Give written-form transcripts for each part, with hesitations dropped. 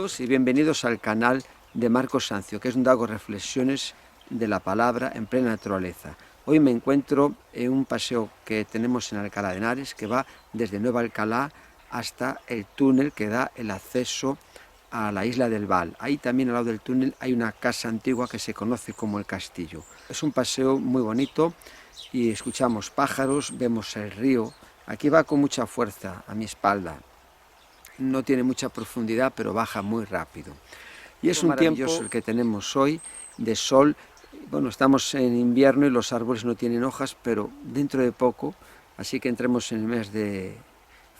todos y bienvenidos al canal de Marcos Sancio, que es donde hago reflexiones de la palabra en plena naturaleza. Hoy me encuentro en un paseo que tenemos en Alcalá de Henares, que va desde Nueva Alcalá hasta el túnel que da el acceso a la isla del Val. Ahí también al lado del túnel hay una casa antigua que se conoce como el Castillo. Es un paseo muy bonito y escuchamos pájaros, vemos el río. Aquí va con mucha fuerza a mi espalda. No tiene mucha profundidad, pero baja muy rápido. Y es un tiempo el que tenemos hoy de sol. Bueno, estamos en invierno y los árboles no tienen hojas, pero dentro de poco, así que entremos en el mes de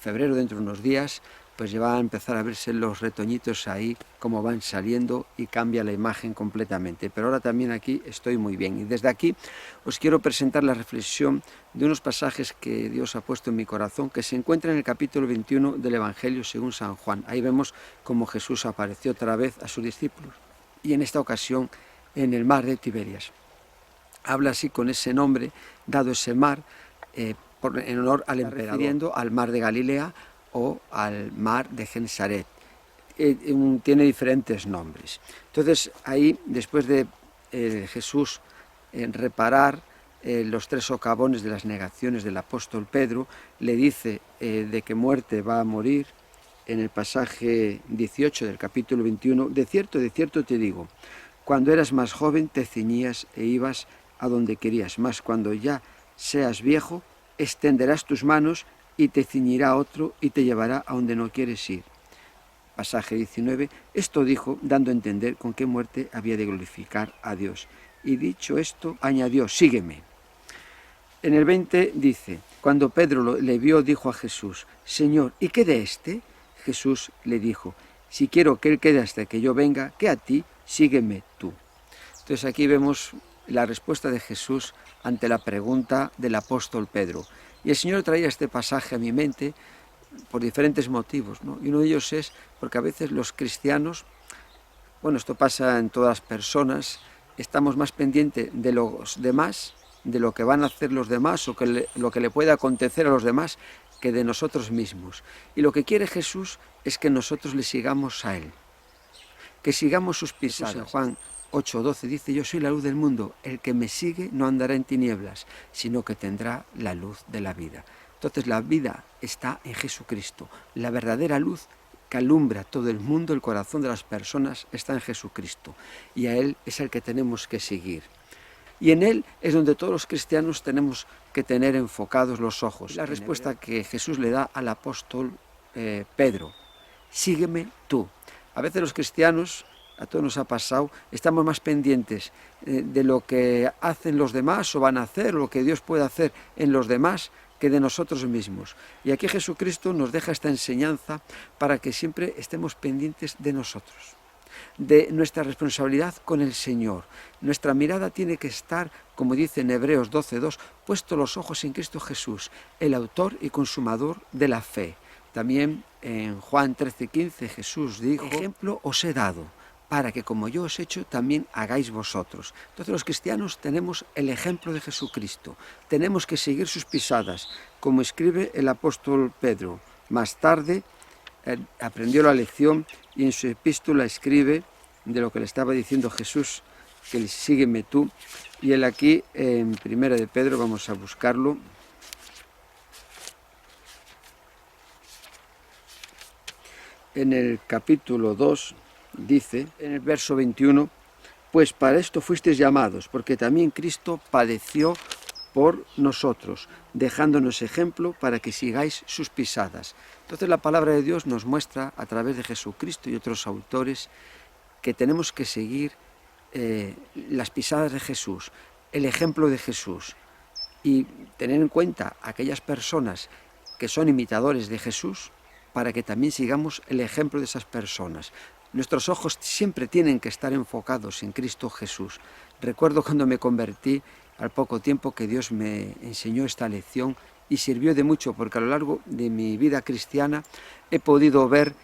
febrero, dentro de unos días, pues ya va a empezar a verse los retoñitos ahí, cómo van saliendo y cambia la imagen completamente. Pero ahora también aquí estoy muy bien. Y desde aquí os quiero presentar la reflexión de unos pasajes que Dios ha puesto en mi corazón, que se encuentran en el capítulo 21 del Evangelio según San Juan. Ahí vemos cómo Jesús apareció otra vez a sus discípulos, y en esta ocasión en el mar de Tiberias. Habla así con ese nombre, dado ese mar, en honor al emperador, refiriendo al mar de Galilea o al mar de Gensaret. Tiene diferentes nombres. Entonces ahí, después de Jesús reparar los tres socavones de las negaciones del apóstol Pedro, le dice de qué muerte va a morir. En el pasaje 18 del capítulo 21, de cierto te digo, cuando eras más joven te ceñías e ibas a donde querías, mas cuando ya seas viejo, extenderás tus manos y te ciñirá otro y te llevará a donde no quieres ir. Pasaje 19, esto dijo, dando a entender con qué muerte había de glorificar a Dios. Y dicho esto, añadió, sígueme. En el 20 dice, cuando Pedro le vio, dijo a Jesús, Señor, ¿y qué de este? Jesús le dijo, si quiero que él quede hasta que yo venga, que a ti, sígueme tú. Entonces aquí vemos la respuesta de Jesús ante la pregunta del apóstol Pedro. Y el Señor traía este pasaje a mi mente por diferentes motivos, ¿no? Y uno de ellos es porque a veces los cristianos, bueno, esto pasa en todas las personas, estamos más pendientes de los demás, de lo que van a hacer los demás o lo que le puede acontecer a los demás, que de nosotros mismos. Y lo que quiere Jesús es que nosotros le sigamos a Él, que sigamos sus pisadas. En Juan 8:12 dice, yo soy la luz del mundo, el que me sigue no andará en tinieblas, sino que tendrá la luz de la vida. Entonces la vida está en Jesucristo, la verdadera luz que alumbra todo el mundo, el corazón de las personas está en Jesucristo, y a Él es el que tenemos que seguir. Y en Él es donde todos los cristianos tenemos que tener enfocados los ojos. La respuesta que Jesús le da al apóstol Pedro, sígueme tú. A veces los cristianos, a todos nos ha pasado, estamos más pendientes de lo que hacen los demás o van a hacer, lo que Dios puede hacer en los demás, que de nosotros mismos. Y aquí Jesucristo nos deja esta enseñanza para que siempre estemos pendientes de nosotros, de nuestra responsabilidad con el Señor. Nuestra mirada tiene que estar, como dice en Hebreos 12:2, puesto los ojos en Cristo Jesús, el autor y consumador de la fe. También en Juan 13:15 Jesús dijo, ejemplo os he dado, para que como yo os he hecho, también hagáis vosotros. Entonces los cristianos tenemos el ejemplo de Jesucristo, tenemos que seguir sus pisadas, como escribe el apóstol Pedro. Más tarde aprendió la lección y en su epístola escribe de lo que le estaba diciendo Jesús, que le sígueme tú, y él aquí en Primera de Pedro, vamos a buscarlo, en el capítulo 2, dice, en el verso 21, pues para esto fuisteis llamados, porque también Cristo padeció por nosotros, dejándonos ejemplo para que sigáis sus pisadas. Entonces la palabra de Dios nos muestra a través de Jesucristo y otros autores que tenemos que seguir las pisadas de Jesús, el ejemplo de Jesús, y tener en cuenta aquellas personas que son imitadores de Jesús para que también sigamos el ejemplo de esas personas. Nuestros ojos siempre tienen que estar enfocados en Cristo Jesús. Recuerdo cuando me convertí, al poco tiempo que Dios me enseñó esta lección y sirvió de mucho, porque a lo largo de mi vida cristiana he podido ver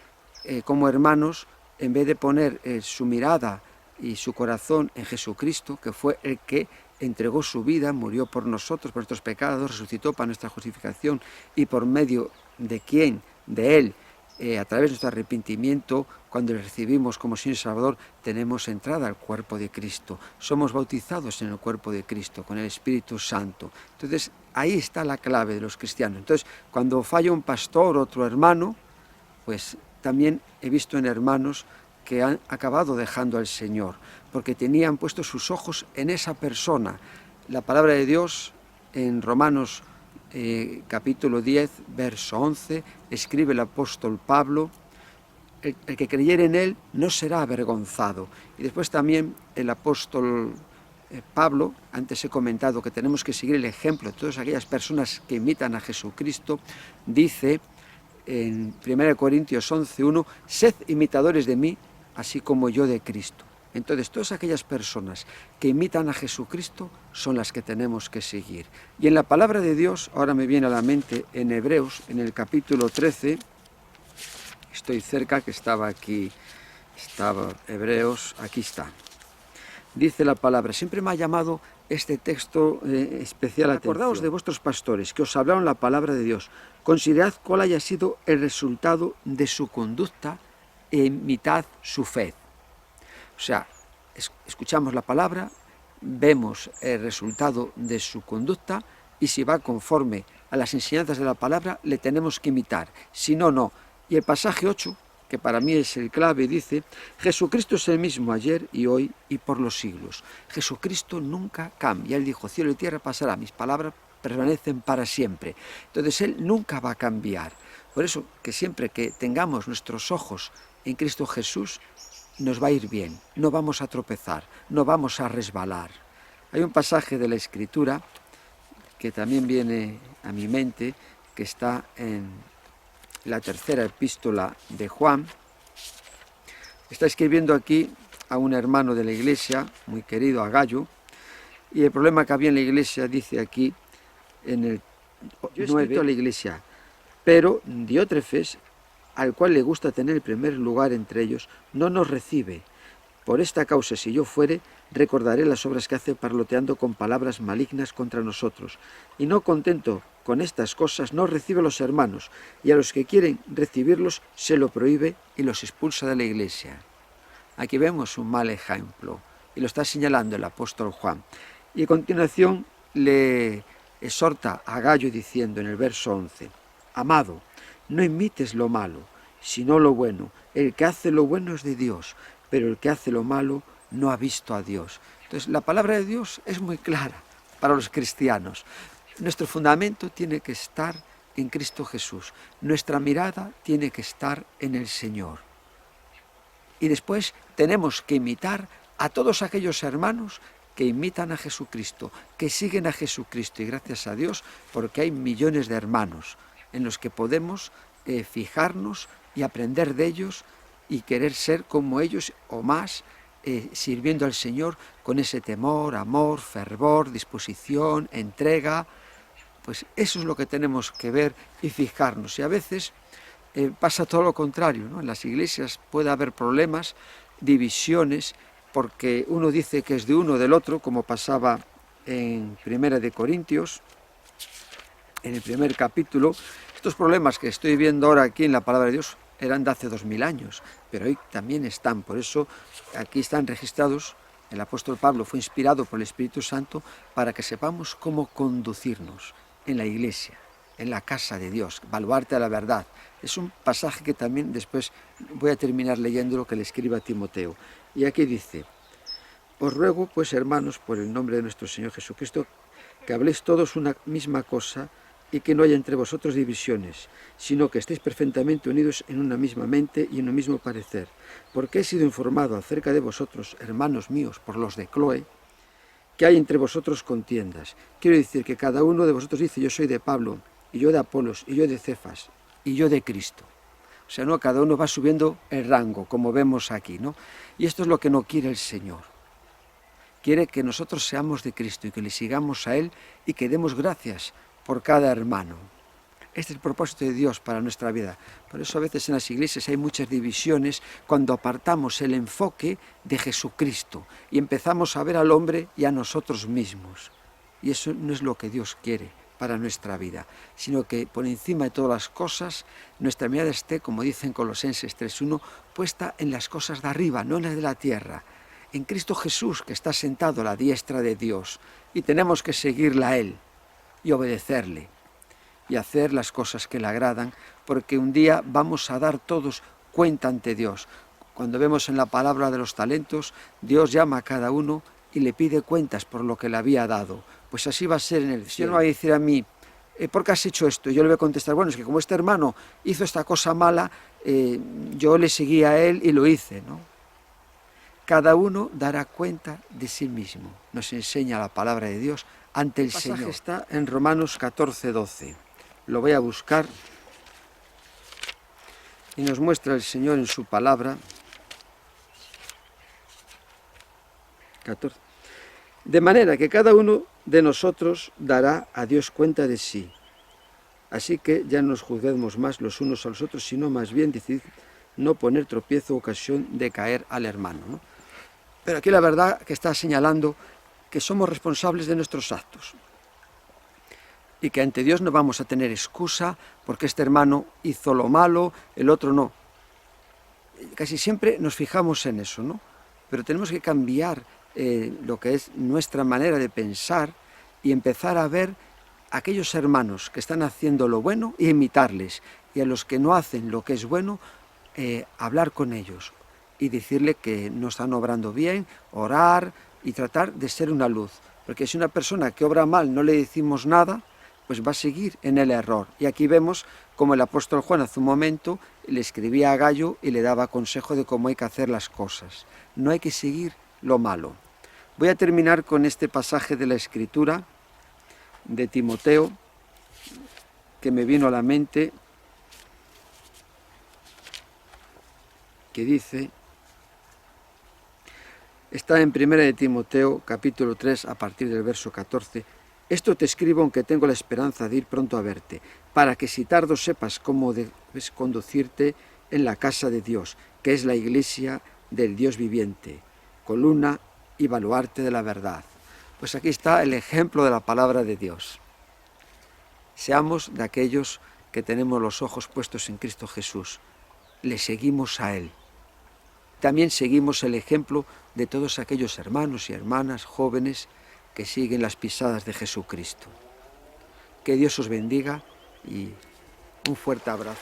cómo hermanos, en vez de poner su mirada y su corazón en Jesucristo, que fue el que entregó su vida, murió por nosotros, por nuestros pecados, resucitó para nuestra justificación, y por medio de quién, de Él, a través de nuestro arrepentimiento, cuando le recibimos como Señor y Salvador, tenemos entrada al cuerpo de Cristo. Somos bautizados en el cuerpo de Cristo, con el Espíritu Santo. Entonces, ahí está la clave de los cristianos. Entonces, cuando falla un pastor, otro hermano, pues también he visto en hermanos que han acabado dejando al Señor, porque tenían puestos sus ojos en esa persona. La palabra de Dios en Romanos capítulo 10, verso 11, escribe el apóstol Pablo: el que creyere en él no será avergonzado. Y después también el apóstol Pablo, antes he comentado que tenemos que seguir el ejemplo de todas aquellas personas que imitan a Jesucristo, dice en 1 Corintios 11:1, sed imitadores de mí, así como yo de Cristo. Entonces, todas aquellas personas que imitan a Jesucristo son las que tenemos que seguir. Y en la palabra de Dios, ahora me viene a la mente en Hebreos, en el capítulo 13, estoy cerca, que estaba Hebreos, aquí está. Dice la palabra, siempre me ha llamado este texto especial atención. Acordaos de vuestros pastores que os hablaron la palabra de Dios. Considerad cuál haya sido el resultado de su conducta e imitad su fe. O sea, escuchamos la palabra, vemos el resultado de su conducta y si va conforme a las enseñanzas de la palabra, le tenemos que imitar. Si no, no. Y el pasaje 8, que para mí es el clave, dice: Jesucristo es el mismo ayer y hoy y por los siglos. Jesucristo nunca cambia. Él dijo, cielo y tierra pasará, mis palabras permanecen para siempre. Entonces Él nunca va a cambiar. Por eso que siempre que tengamos nuestros ojos en Cristo Jesús, nos va a ir bien, no vamos a tropezar, no vamos a resbalar. Hay un pasaje de la Escritura que también viene a mi mente, que está en la tercera epístola de Juan. Está escribiendo aquí a un hermano de la iglesia, muy querido, a Gallo, y el problema que había en la iglesia, dice aquí, en el 9, a la iglesia, pero Diótrefes, al cual le gusta tener el primer lugar entre ellos, no nos recibe. Por esta causa, si yo fuere, recordaré las obras que hace parloteando con palabras malignas contra nosotros. Y no contento con estas cosas, no recibe a los hermanos, y a los que quieren recibirlos se lo prohíbe y los expulsa de la iglesia. Aquí vemos un mal ejemplo, y lo está señalando el apóstol Juan. Y a continuación le exhorta a Gallo diciendo en el verso 11, amado, no imites lo malo, sino lo bueno. El que hace lo bueno es de Dios, pero el que hace lo malo no ha visto a Dios. Entonces, la palabra de Dios es muy clara para los cristianos. Nuestro fundamento tiene que estar en Cristo Jesús. Nuestra mirada tiene que estar en el Señor. Y después tenemos que imitar a todos aquellos hermanos que imitan a Jesucristo, que siguen a Jesucristo. Y gracias a Dios, porque hay millones de hermanos en los que podemos fijarnos y aprender de ellos y querer ser como ellos o más, sirviendo al Señor con ese temor, amor, fervor, disposición, entrega. Pues eso es lo que tenemos que ver y fijarnos. Y a veces pasa todo lo contrario, ¿no? En las iglesias puede haber problemas, divisiones, porque uno dice que es de uno o del otro, como pasaba en 1 de Corintios, en el primer capítulo. Estos problemas que estoy viendo ahora aquí en la palabra de Dios eran de hace 2000 años, pero hoy también están. Por eso aquí están registrados. El apóstol Pablo fue inspirado por el Espíritu Santo para que sepamos cómo conducirnos en la iglesia, en la casa de Dios, baluarte a la verdad. Es un pasaje que también después voy a terminar leyendo lo que le escribe a Timoteo. Y aquí dice, os ruego pues, hermanos, por el nombre de nuestro Señor Jesucristo, que habléis todos una misma cosa y que no haya entre vosotros divisiones, sino que estéis perfectamente unidos en una misma mente y en un mismo parecer. Porque he sido informado acerca de vosotros, hermanos míos, por los de Cloé, que hay entre vosotros contiendas. Quiero decir que cada uno de vosotros dice, yo soy de Pablo, y yo de Apolos, y yo de Cefas, y yo de Cristo. O sea, no, cada uno va subiendo el rango, como vemos aquí, ¿no? Y esto es lo que no quiere el Señor. Quiere que nosotros seamos de Cristo y que le sigamos a Él y que demos gracias por cada hermano. Este es el propósito de Dios para nuestra vida. Por eso a veces en las iglesias hay muchas divisiones cuando apartamos el enfoque de Jesucristo y empezamos a ver al hombre y a nosotros mismos. Y eso no es lo que Dios quiere. para nuestra vida, sino que por encima de todas las cosas nuestra mirada esté, como dicen Colosenses 3:1, puesta en las cosas de arriba, no en las de la tierra, en Cristo Jesús, que está sentado a la diestra de Dios, y tenemos que seguirle a Él y obedecerle y hacer las cosas que le agradan, porque un día vamos a dar todos cuenta ante Dios. Cuando vemos en la palabra de los talentos, Dios llama a cada uno y le pide cuentas por lo que le había dado. Pues así va a ser en el cielo. Él no va a decir a mí, ¿por qué has hecho esto? Yo le voy a contestar, bueno, es que como este hermano hizo esta cosa mala, yo le seguí a él y lo hice, ¿no? Cada uno dará cuenta de sí mismo. Nos enseña la palabra de Dios ante el Señor. El pasaje está en Romanos 14:12. Lo voy a buscar y nos muestra el Señor en su palabra. 14. De manera que cada uno de nosotros dará a Dios cuenta de sí. Así que ya no nos juzguemos más los unos a los otros, sino más bien decid no poner tropiezo o ocasión de caer al hermano, ¿no? Pero aquí la verdad que está señalando que somos responsables de nuestros actos y que ante Dios no vamos a tener excusa porque este hermano hizo lo malo, el otro no. Casi siempre nos fijamos en eso, ¿no? Pero tenemos que cambiar lo que es nuestra manera de pensar y empezar a ver a aquellos hermanos que están haciendo lo bueno y imitarles, y a los que no hacen lo que es bueno, hablar con ellos y decirle que no están obrando bien, orar y tratar de ser una luz. Porque si una persona que obra mal no le decimos nada, pues va a seguir en el error. Y aquí vemos como el apóstol Juan hace un momento le escribía a Gallo y le daba consejo de cómo hay que hacer las cosas. No hay que seguir lo malo. Voy a terminar con este pasaje de la Escritura de Timoteo que me vino a la mente, que dice, está en 1 de Timoteo capítulo 3 a partir del verso 14, esto te escribo aunque tengo la esperanza de ir pronto a verte, para que si tardo sepas cómo debes conducirte en la casa de Dios, que es la iglesia del Dios viviente, columna y baluarte de la verdad. Pues aquí está el ejemplo de la palabra de Dios. Seamos de aquellos que tenemos los ojos puestos en Cristo Jesús. Le seguimos a Él. También seguimos el ejemplo de todos aquellos hermanos y hermanas jóvenes que siguen las pisadas de Jesucristo. Que Dios os bendiga y un fuerte abrazo.